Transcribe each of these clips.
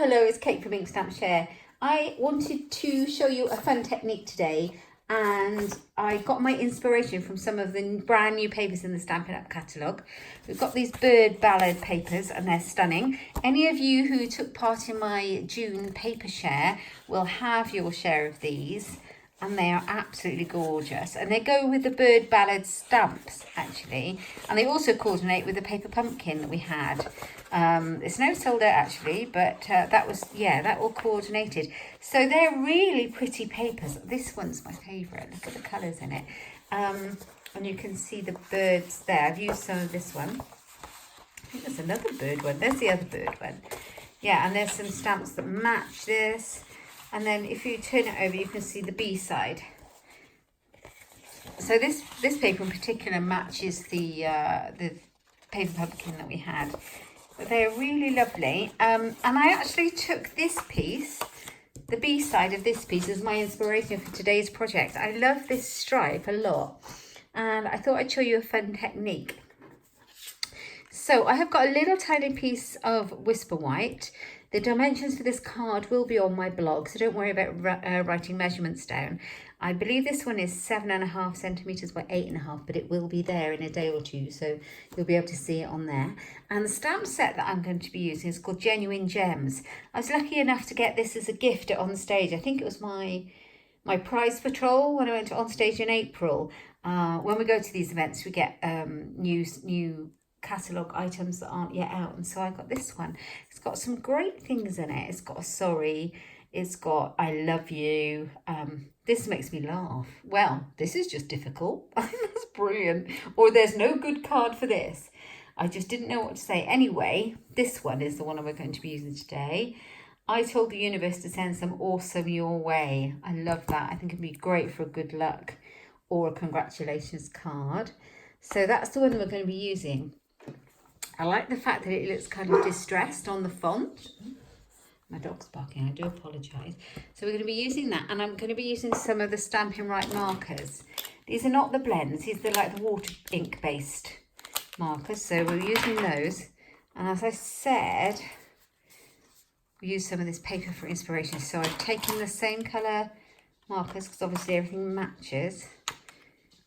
Hello, it's Kate from Inkstampshare. I wanted to show you a fun technique today, and I got my inspiration from some of the brand new papers in the Stampin' Up catalogue. We've got these bird ballad papers and they're stunning. Any of you who took part in my June paper share will have your share of these, and they are absolutely gorgeous, and they go with the bird ballad stamps actually, and they also coordinate with the paper pumpkin that we had. It's now sold out actually, but that all coordinated. So they're really pretty papers. This one's my favourite. Look at the colours in it, and you can see the birds there. I've used some of this one. I think there's another bird one. There's the other bird one. Yeah, and there's some stamps that match this. And then if you turn it over, you can see the B side. So this paper in particular matches the paper pumpkin that we had. But they're really lovely. And I actually took this piece, the B side of this piece, as my inspiration for today's project. I love this stripe a lot, and I thought I'd show you a fun technique. So I have got a little tiny piece of Whisper White. The dimensions for this card will be on my blog, so don't worry about writing measurements down. I believe this one is 7.5 centimetres by 8.5, but it will be there in a day or two, so you'll be able to see it on there. And the stamp set that I'm going to be using is called Genuine Gems. I was lucky enough to get this as a gift at On Stage. I think it was my prize patrol when I went to On Stage in April. When we go to these events, we get new catalogue items that aren't yet out, and so I got this one. It's got some great things in it. It's got a sorry, it's got I love you. This makes me laugh. Well, this is just difficult. That's brilliant. Or there's no good card for this. I just didn't know what to say. Anyway, this one is the one we're going to be using today. I told the universe to send some awesome your way. I love that. I think it'd be great for a good luck or a congratulations card. So that's the one we're going to be using. I like the fact that it looks kind of distressed on the font. My dog's barking, I do apologise. So we're going to be using that, and I'm going to be using some of the Stampin' Right markers. These are not the blends, these are like the water ink based markers, so we're using those. And as I said, we use some of this paper for inspiration. So I've taken the same colour markers, because obviously everything matches.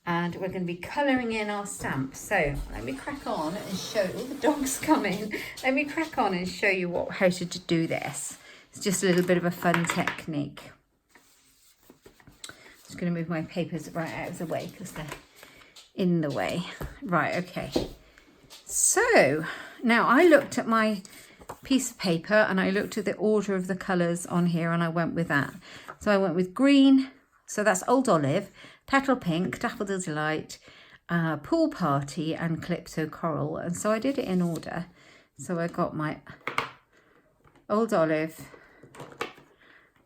And we're going to be colouring in our stamp. So let me crack on and show you. The dog's coming. Let me crack on and show you how to do this. It's just a little bit of a fun technique. Just going to move my papers right out of the way because they're in the way. Right, okay. So now I looked at my piece of paper and I looked at the order of the colours on here, and I went with that. So I went with green. So that's Old Olive, Petal Pink, Daffodil Delight, Pool Party, and Calypso Coral. And so I did it in order. So I got my Old Olive,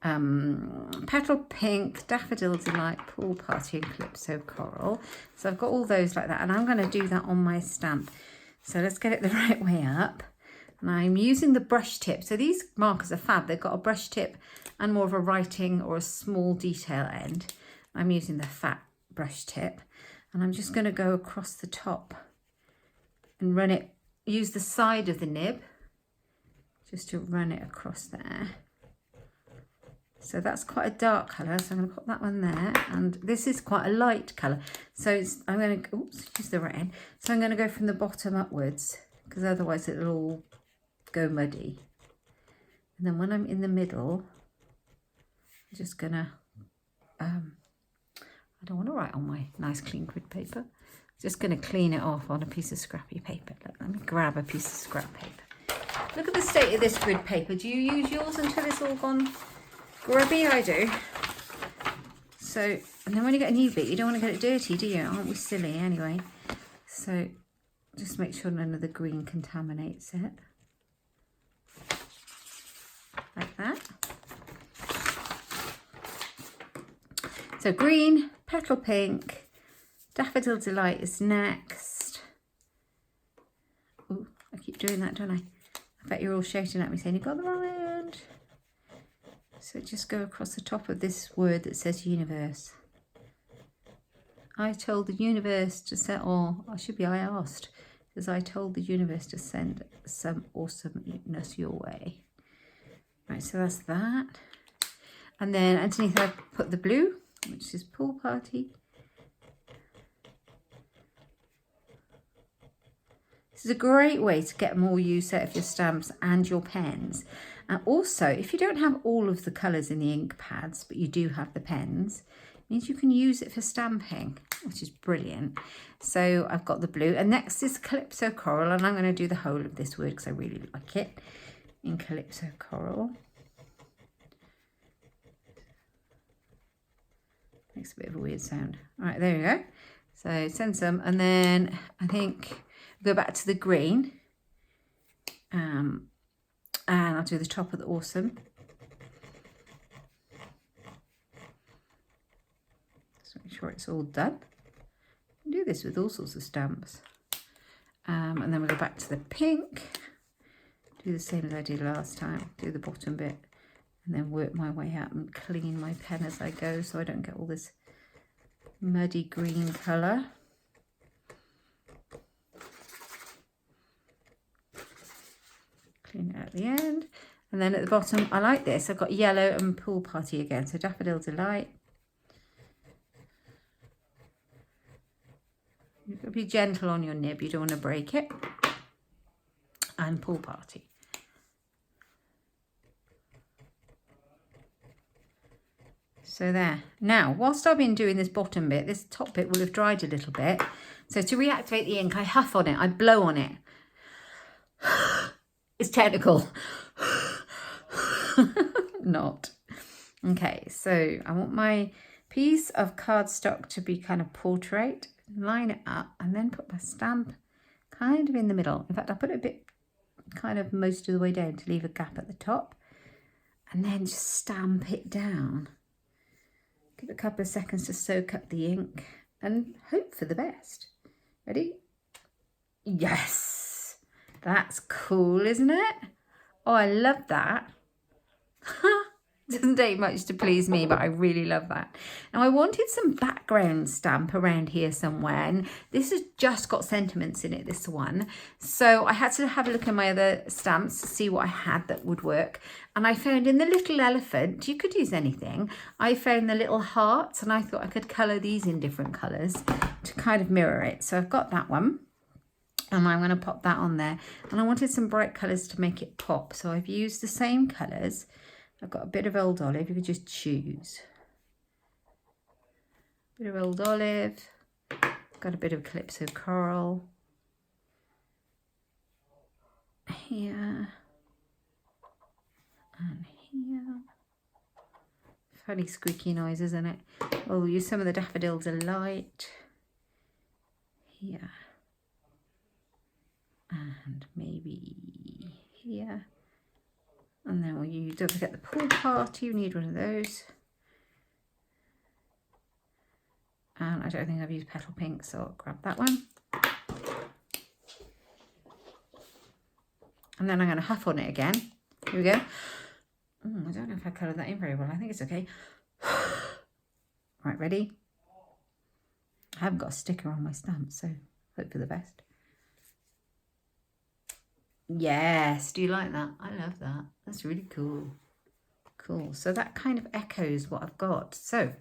Petal Pink, Daffodil Delight, Pool Party, and Calypso Coral. So I've got all those like that, and I'm going to do that on my stamp. So let's get it the right way up. And I'm using the brush tip. So these markers are fab. They've got a brush tip and more of a writing or a small detail end. I'm using the fat brush tip, and I'm just going to go across the top and run it, use the side of the nib just to run it across there. So that's quite a dark colour, so I'm going to put that one there, and this is quite a light colour. So I'm going to, use the right end. So I'm going to go from the bottom upwards, because otherwise it'll all go muddy. And then when I'm in the middle, I'm just going to, I don't want to write on my nice clean grid paper. I'm just going to clean it off on a piece of scrappy paper. Let me grab a piece of scrap paper. Look at the state of this grid paper. Do you use yours until it's all gone grubby? I do. So, and then when you get a new bit, you don't want to get it dirty, do you? Aren't we silly anyway? So just make sure none of the green contaminates it. Like that. So green, Petal Pink, Daffodil Delight is next. Oh, I keep doing that, don't I? I bet you're all shouting at me saying, you got the wrong end. So just go across the top of this word that says universe. I told the universe to send, or I should be I asked, because I told the universe to send some awesomeness your way. Right, so that's that. And then underneath I put the blue, which is Pool Party. This is a great way to get more use out of your stamps and your pens. And also, if you don't have all of the colours in the ink pads, but you do have the pens, it means you can use it for stamping, which is brilliant. So I've got the blue, and next is Calypso Coral, and I'm going to do the whole of this word because I really like it in Calypso Coral. Makes a bit of a weird sound. All right, there we go. So send some, and then I think go back to the green, and I'll do the top of the Awesome. Just make sure it's all done. You can do this with all sorts of stamps. And then we'll go back to the pink, do the same as I did last time, do the bottom bit, and then work my way up and clean my pen as I go so I don't get all this muddy green colour. Clean it at the end. And then at the bottom, I like this. I've got yellow and Pool Party again. So Daffodil Delight. You've got to be gentle on your nib. You don't want to break it. And Pool Party. So there. Now, whilst I've been doing this bottom bit, this top bit will have dried a little bit. So to reactivate the ink, I huff on it. I blow on it. It's technical. Not. Okay, so I want my piece of cardstock to be kind of portrait. Line it up and then put my stamp kind of in the middle. In fact, I put it a bit kind of most of the way down to leave a gap at the top. And then just stamp it down. Give it a couple of seconds to soak up the ink and hope for the best. Ready? Yes! That's cool, isn't it? Oh, I love that. Doesn't take much to please me, but I really love that. Now, I wanted some background stamp around here somewhere, and this has just got sentiments in it, this one. So I had to have a look at my other stamps to see what I had that would work. And I found in the little elephant, you could use anything, I found the little hearts, and I thought I could colour these in different colours to kind of mirror it. So I've got that one. And I'm going to pop that on there. And I wanted some bright colours to make it pop. So I've used the same colours. I've got a bit of Old Olive. You could just choose. A bit of Old Olive. Got a bit of Calypso Coral. Here. And here. Funny squeaky noise, isn't it? We'll use some of the Daffodil Delight. Here. And maybe here. And then we'll use, don't forget the Pool Party, you need one of those. And I don't think I've used Petal Pink, so I'll grab that one. And then I'm going to huff on it again. Here we go. I don't know if I coloured that in very well. I think it's okay. Right, ready? I haven't got a sticker on my stamp, so hope for the best. Yes, do you like that? I love that. That's really cool. Cool. So that kind of echoes what I've got. So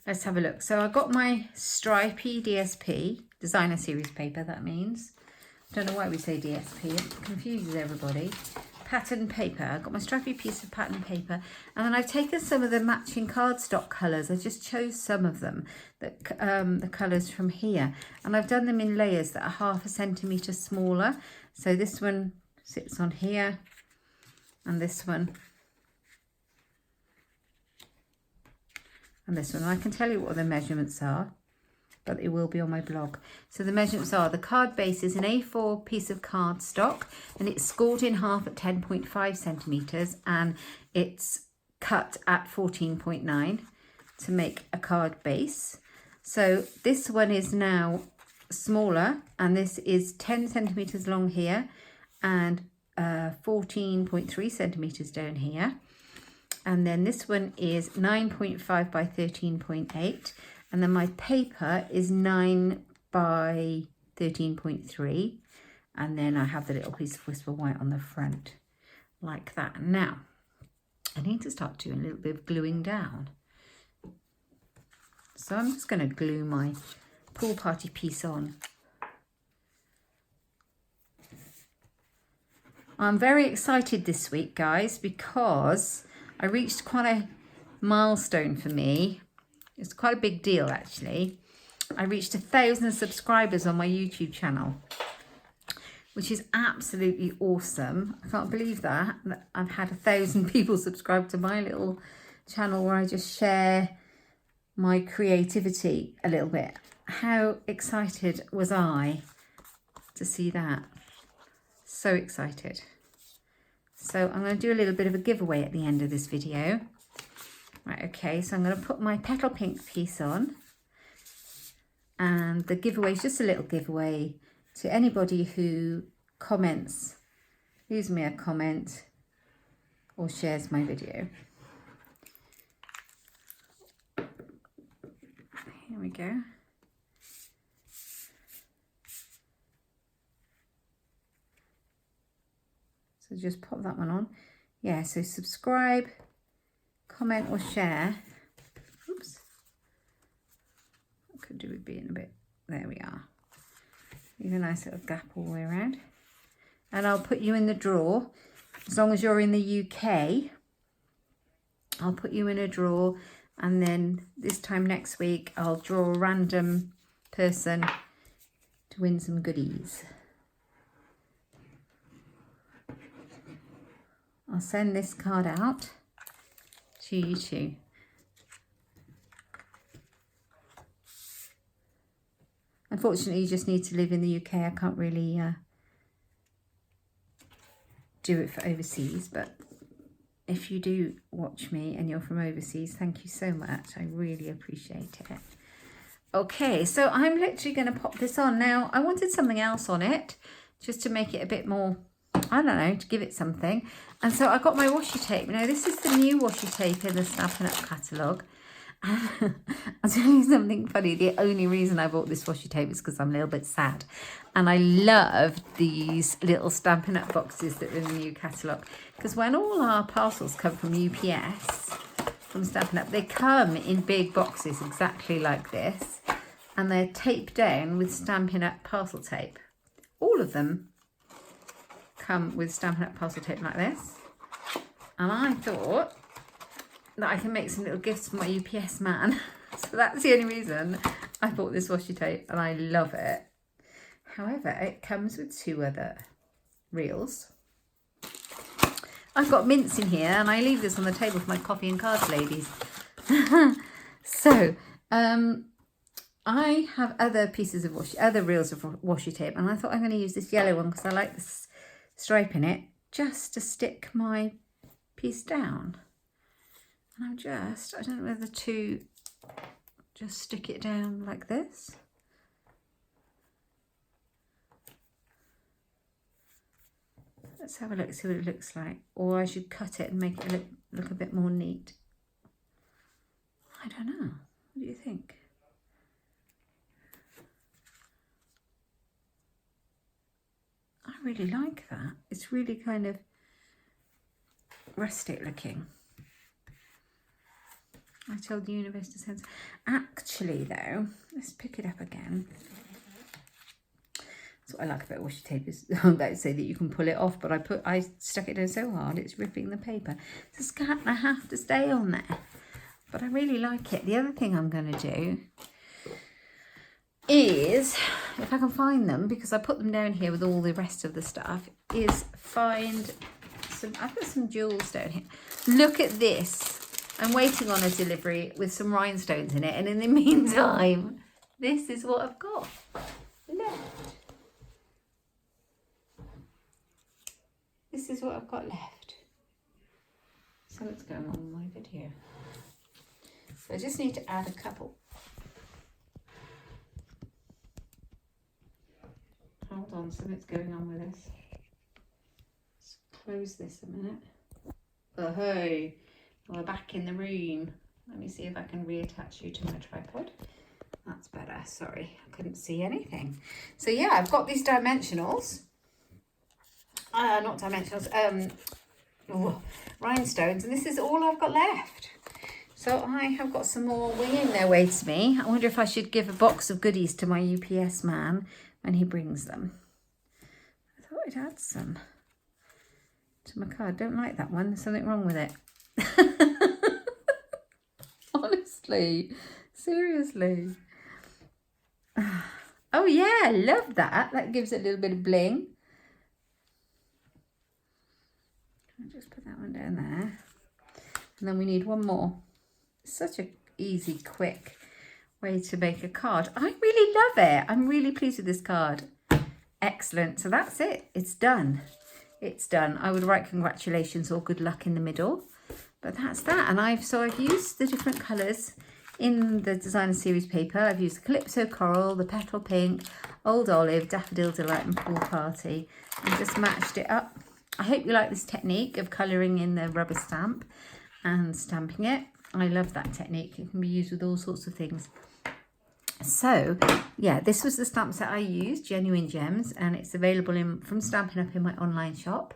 let's have a look. So I got my stripy DSP, designer series paper, that means. I don't know why we say DSP, it confuses everybody. Pattern paper. I've got my stripy piece of pattern paper, and then I've taken some of the matching cardstock colours. I just chose some of them, the colours from here, and I've done them in layers that are 1/2 centimetre smaller. So this one sits on here, and this one, and this one. And I can tell you what the measurements are, but it will be on my blog. So the measurements are, the card base is an A4 piece of cardstock, and it's scored in half at 10.5 centimetres, and it's cut at 14.9 to make a card base. So this one is now smaller, and this is 10 centimetres long here and 14.3 centimetres down here. And then this one is 9.5 by 13.8. And then my paper is 9 by 13.3. And then I have the little piece of Whisper White on the front. like that. Now, I need to start doing a little bit of gluing down. So I'm just going to glue my pool party piece on. I'm very excited this week, guys, because I reached quite a milestone for me. It's quite a big deal, actually. I reached 1,000 subscribers on my YouTube channel, which is absolutely awesome. I can't believe that I've had 1,000 people subscribe to my little channel where I just share my creativity a little bit. How excited was I to see that? So excited. So I'm going to do a little bit of a giveaway at the end of this video. Right, okay, so I'm going to put my petal pink piece on. And the giveaway is just a little giveaway to anybody who comments, leaves me a comment or shares my video. Here we go. So just pop that one on. Yeah, so subscribe, comment or share. Oops. I could do with being a bit, there we are. Leave a nice little gap all the way around. And I'll put you in the draw. As long as you're in the UK, I'll put you in a draw. And then this time next week, I'll draw a random person to win some goodies. I'll send this card out to you too. Unfortunately, you just need to live in the UK. I can't really do it for overseas, but if you do watch me and you're from overseas, thank you so much. I really appreciate it. Okay, so I'm literally going to pop this on. Now, I wanted something else on it just to make it a bit more, I don't know, to give it something. And so I got my washi tape. Now, this is the new washi tape in the Stampin' Up! Catalogue. I'll tell you something funny. The only reason I bought this washi tape is because I'm a little bit sad. And I love these little Stampin' Up! Boxes that are in the new catalogue. Because when all our parcels come from UPS, from Stampin' Up!, they come in big boxes exactly like this. And they're taped down with Stampin' Up! Parcel tape. All of them come with Stampin' Up! Parcel tape like this. And I thought that I can make some little gifts for my UPS man. So that's the only reason I bought this washi tape, and I love it. However, it comes with 2 other reels. I've got mints in here, and I leave this on the table for my coffee and cards ladies. So, I have other pieces of other reels of washi tape, and I thought I'm going to use this yellow one because I like this stripe in it, just to stick my piece down. And I don't know whether to just stick it down like this. Let's have a look, see what it looks like. Or I should cut it and make it look a bit more neat. I don't know. What do you think? I really like that. It's really kind of rustic looking. I told the universe to send. Actually, though, let's pick it up again. That's what I like about washi tape is I'm about to say that you can pull it off, but I stuck it down so hard it's ripping the paper. It's going to have to stay on there. But I really like it. The other thing I'm going to do is, if I can find them, because I put them down here with all the rest of the stuff, is find some. I've got some jewels down here. Look at this. I'm waiting on a delivery with some rhinestones in it, and in the meantime, this is what I've got left. This is what I've got left. So what's going on with my video? So I just need to add a couple. Hold on, something's going on with this. Let's close this a minute. Oh, hey. We're back in the room. Let me see if I can reattach you to my tripod. That's better. Sorry, I couldn't see anything. So yeah, I've got these dimensionals. Not dimensionals. rhinestones, and this is all I've got left. So I have got some more winging their way to me. I wonder if I should give a box of goodies to my UPS man when he brings them. I thought I'd add some to my card. Don't like that one. There's something wrong with it. Honestly, seriously. Oh yeah, love that. That gives it a little bit of bling. I'll just put that one down there. And then we need one more. Such an easy, quick way to make a card. I really love it. I'm really pleased with this card. Excellent. So that's it. It's done. It's done. I would write congratulations or good luck in the middle. But that's that. And I've used the different colours in the designer series paper. I've used the Calypso Coral, the Petal Pink, Old Olive, Daffodil Delight and Pool Party. And just matched it up. I hope you like this technique of colouring in the rubber stamp and stamping it. I love that technique. It can be used with all sorts of things. So yeah, this was the stamp set I used, Genuine Gems, and it's available from Stampin' Up in my online shop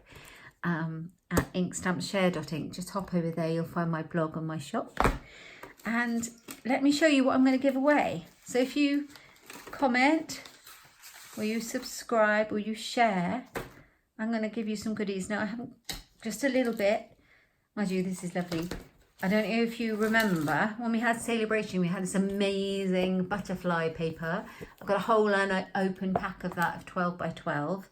at Inkstampshare.ink. Just hop over there, you'll find my blog and my shop. And let me show you what I'm going to give away. So if you comment, or you subscribe, or you share, I'm going to give you some goodies. Now I haven't, just a little bit. Mind you, this is lovely. I don't know if you remember, when we had Celebration, we had this amazing butterfly paper. I've got a whole unopened pack of that of 12 by 12.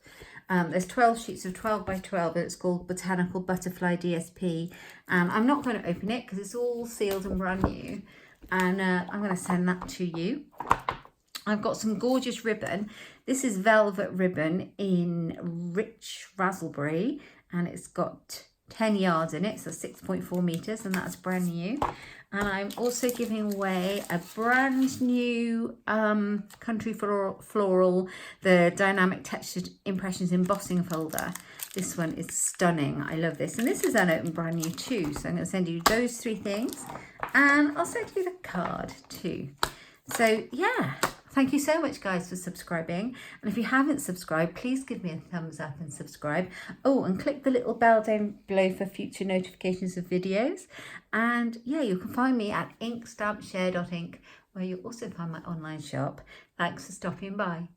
There's 12 sheets of 12 by 12, and it's called Botanical Butterfly DSP. I'm not going to open it because it's all sealed and brand new. And I'm going to send that to you. I've got some gorgeous ribbon. This is velvet ribbon in rich raspberry, and it's got 10 yards in it, so 6.4 meters, and that's brand new. And I'm also giving away a brand new Country Floral, the Dynamic Textured Impressions Embossing folder. This one is stunning. I love this. And this is unopened brand new too. So I'm going to send you those 3 things, and I'll send you the card too. So yeah, thank you so much guys for subscribing. And if you haven't subscribed, please give me a thumbs up and subscribe. Oh, and click the little bell down below for future notifications of videos. And yeah, you can find me at Inkstampshare.ink, where you'll also find my online shop. Thanks for stopping by.